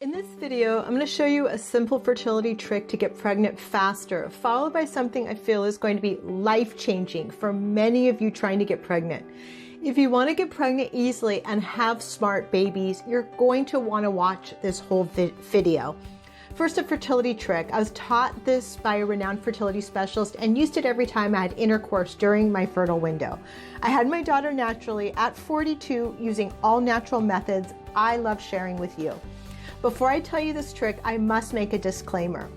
In this video, I'm going to show you a simple fertility trick to get pregnant faster, followed by something I feel is going to be life-changing for many of you trying to get pregnant. If you want to get pregnant easily and have smart babies, you're going to want to watch this whole video. First, a fertility trick. I was taught this by a renowned fertility specialist and used it every time I had intercourse during my fertile window. I had my daughter naturally at 42 using all natural methods I love sharing with you. Before I tell you this trick, I must make a disclaimer.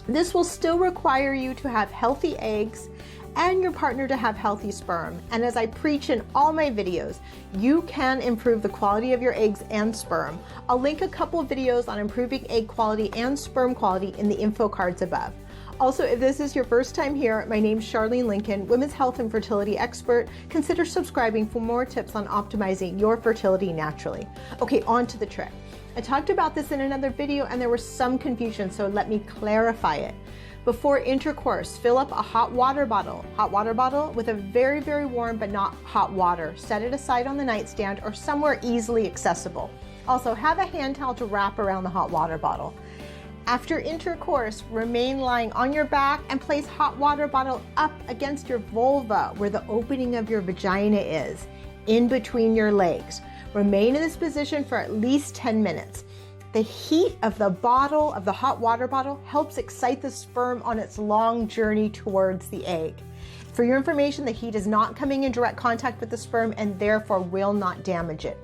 This will still require you to have healthy eggs and your partner to have healthy sperm. And as I preach in all my videos, you can improve the quality of your eggs and sperm. I'll link a couple of videos on improving egg quality and sperm quality in the info cards above. Also, if this is your first time here, my name's Charlene Lincoln, women's health and fertility expert. Consider subscribing for more tips on optimizing your fertility naturally. Okay, on to the trick. I talked about this in another video and there was some confusion, so let me clarify it. Before intercourse, fill up a hot water bottle with a very, very warm but not hot water. Set it aside on the nightstand or somewhere easily accessible. Also, have a hand towel to wrap around the hot water bottle. After intercourse, remain lying on your back and place hot water bottle up against your vulva where the opening of your vagina is, in between your legs. Remain in this position for at least 10 minutes. The heat of the bottle, of the hot water bottle, helps excite the sperm on its long journey towards the egg. For your information, the heat is not coming in direct contact with the sperm and therefore will not damage it.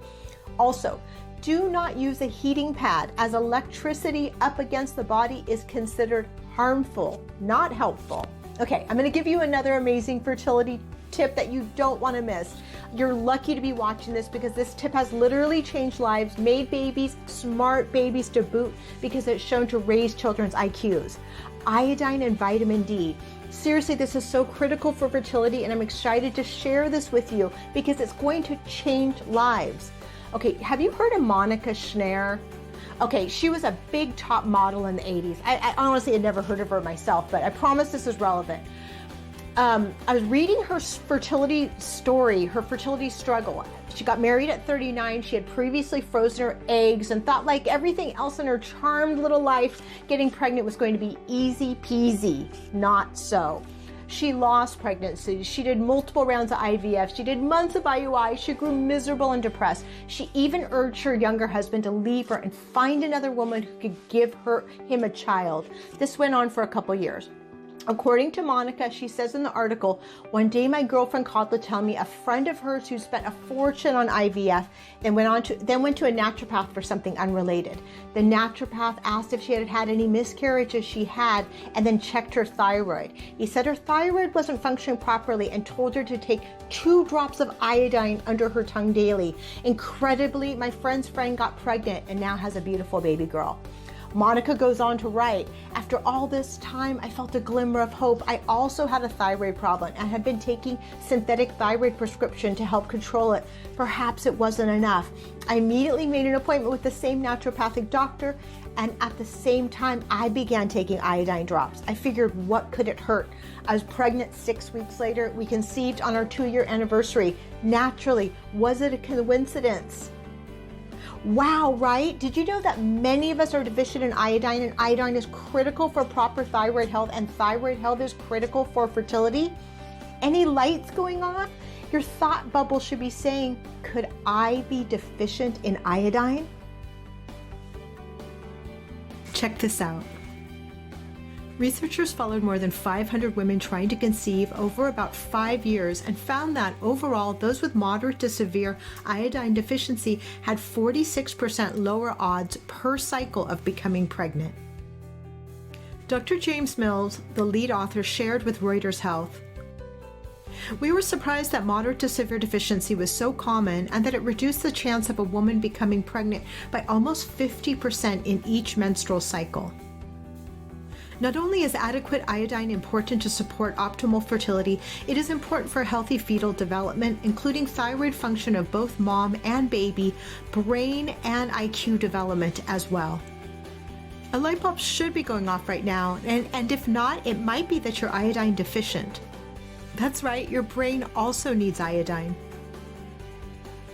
Also, do not use a heating pad, as electricity up against the body is considered harmful, not helpful. Okay, I'm going to give you another amazing fertility tip that you don't want to miss. You're lucky to be watching this because this tip has literally changed lives, made babies, smart babies to boot, because it's shown to raise children's IQs. Iodine and vitamin D. Seriously, this is so critical for fertility and I'm excited to share this with you because it's going to change lives. Okay, have you heard of Monica Schneider? Okay, she was a big top model in the 80s. I honestly had never heard of her myself, but I promise this is relevant. I was reading her fertility story, her fertility struggle. She got married at 39. She had previously frozen her eggs and thought, like everything else in her charmed little life, getting pregnant was going to be easy peasy. Not so. She lost pregnancy. She did multiple rounds of IVF. She did months of IUI. She grew miserable and depressed. She even urged her younger husband to leave her and find another woman who could give him a child. This went on for a couple years. According to Monica, she says in the article, one day my girlfriend called to tell me a friend of hers who spent a fortune on IVF and went to a naturopath for something unrelated. The naturopath asked if she had had any miscarriages she had and then checked her thyroid. He said her thyroid wasn't functioning properly and told her to take 2 drops of iodine under her tongue daily. Incredibly, my friend's friend got pregnant and now has a beautiful baby girl. Monica goes on to write, after all this time, I felt a glimmer of hope. I also had a thyroid problem and had been taking synthetic thyroid prescription to help control it. Perhaps it wasn't enough. I immediately made an appointment with the same naturopathic doctor, and at the same time, I began taking iodine drops. I figured, what could it hurt? I was pregnant 6 weeks later. We conceived on our 2-year anniversary. Naturally, was it a coincidence? Wow, right? Did you know that many of us are deficient in iodine, and iodine is critical for proper thyroid health, and thyroid health is critical for fertility? Any lights going off? Your thought bubble should be saying, could I be deficient in iodine? Check this out. Researchers followed more than 500 women trying to conceive over about 5 years and found that overall, those with moderate to severe iodine deficiency had 46% lower odds per cycle of becoming pregnant. Dr. James Mills, the lead author, shared with Reuters Health, we were surprised that moderate to severe deficiency was so common and that it reduced the chance of a woman becoming pregnant by almost 50% in each menstrual cycle. Not only is adequate iodine important to support optimal fertility, it is important for healthy fetal development, including thyroid function of both mom and baby, brain and IQ development as well. A light bulb should be going off right now, and if not, it might be that you're iodine deficient. That's right, your brain also needs iodine.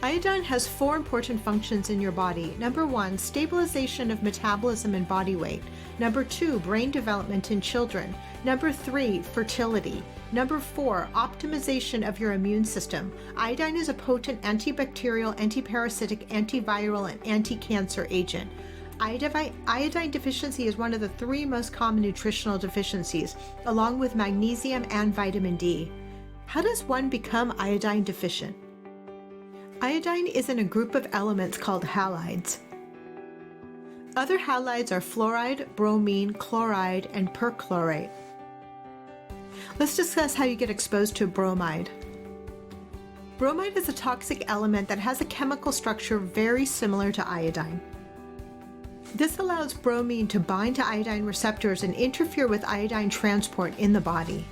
Iodine has 4 important functions in your body. Number 1, stabilization of metabolism and body weight. Number 2, brain development in children. Number 3, fertility. Number 4, optimization of your immune system. Iodine is a potent antibacterial, antiparasitic, antiviral, and anti-cancer agent. Iodine deficiency is one of the 3 most common nutritional deficiencies, along with magnesium and vitamin D. How does one become iodine deficient? Iodine is in a group of elements called halides. Other halides are fluoride, bromine, chloride, and perchlorate. Let's discuss how you get exposed to bromide. Bromide is a toxic element that has a chemical structure very similar to iodine. This allows bromine to bind to iodine receptors and interfere with iodine transport in the body.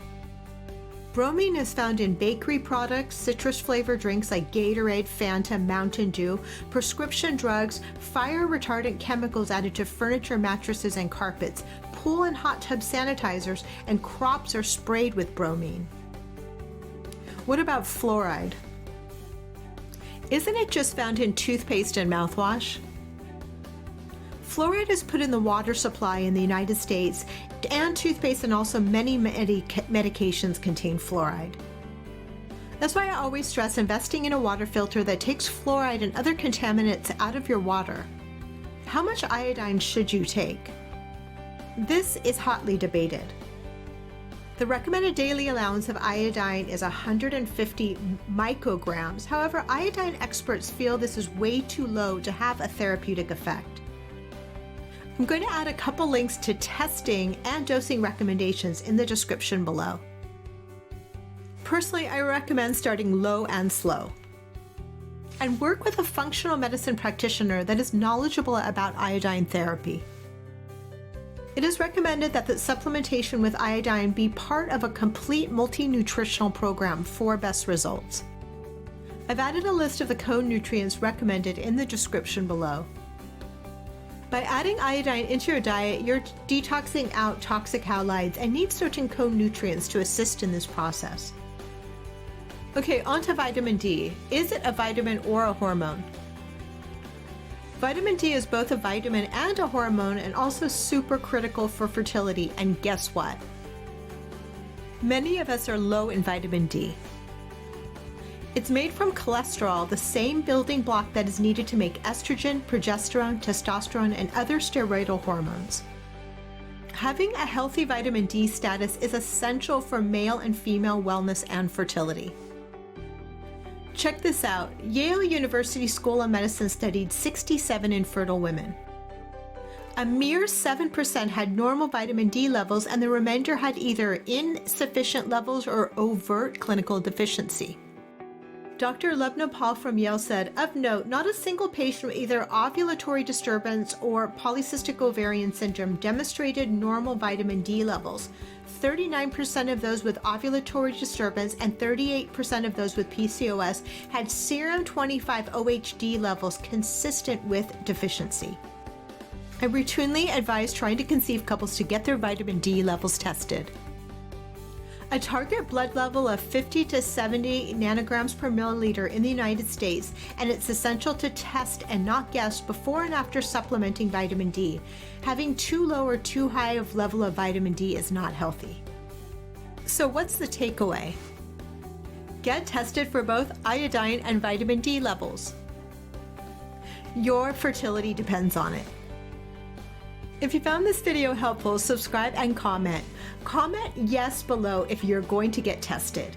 Bromine is found in bakery products, citrus-flavored drinks like Gatorade, Fanta, Mountain Dew, prescription drugs, fire-retardant chemicals added to furniture, mattresses, and carpets, pool and hot tub sanitizers, and crops are sprayed with bromine. What about fluoride? Isn't it just found in toothpaste and mouthwash? Fluoride is put in the water supply in the United States, and toothpaste and also many medications contain fluoride. That's why I always stress investing in a water filter that takes fluoride and other contaminants out of your water. How much iodine should you take? This is hotly debated. The recommended daily allowance of iodine is 150 micrograms. However, iodine experts feel this is way too low to have a therapeutic effect. I'm going to add a couple links to testing and dosing recommendations in the description below. Personally, I recommend starting low and slow, and work with a functional medicine practitioner that is knowledgeable about iodine therapy. It is recommended that the supplementation with iodine be part of a complete multi-nutritional program for best results. I've added a list of the co-nutrients recommended in the description below. By adding iodine into your diet, you're detoxing out toxic halides and need certain co-nutrients to assist in this process. Okay, on to vitamin D. Is it a vitamin or a hormone? Vitamin D is both a vitamin and a hormone, and also super critical for fertility. And guess what? Many of us are low in vitamin D. It's made from cholesterol, the same building block that is needed to make estrogen, progesterone, testosterone, and other steroidal hormones. Having a healthy vitamin D status is essential for male and female wellness and fertility. Check this out. Yale University School of Medicine studied 67 infertile women. A mere 7% had normal vitamin D levels, and the remainder had either insufficient levels or overt clinical deficiency. Dr. Lubna from Yale said, of note, not a single patient with either ovulatory disturbance or polycystic ovarian syndrome demonstrated normal vitamin D levels. 39% of those with ovulatory disturbance and 38% of those with PCOS had serum 25 OHD levels consistent with deficiency. I routinely advise trying to conceive couples to get their vitamin D levels tested. A target blood level of 50 to 70 nanograms per milliliter in the United States, and it's essential to test and not guess before and after supplementing vitamin D. Having too low or too high of level of vitamin D is not healthy. So what's the takeaway? Get tested for both iodine and vitamin D levels. Your fertility depends on it. If you found this video helpful, subscribe and comment. Comment yes below if you're going to get tested.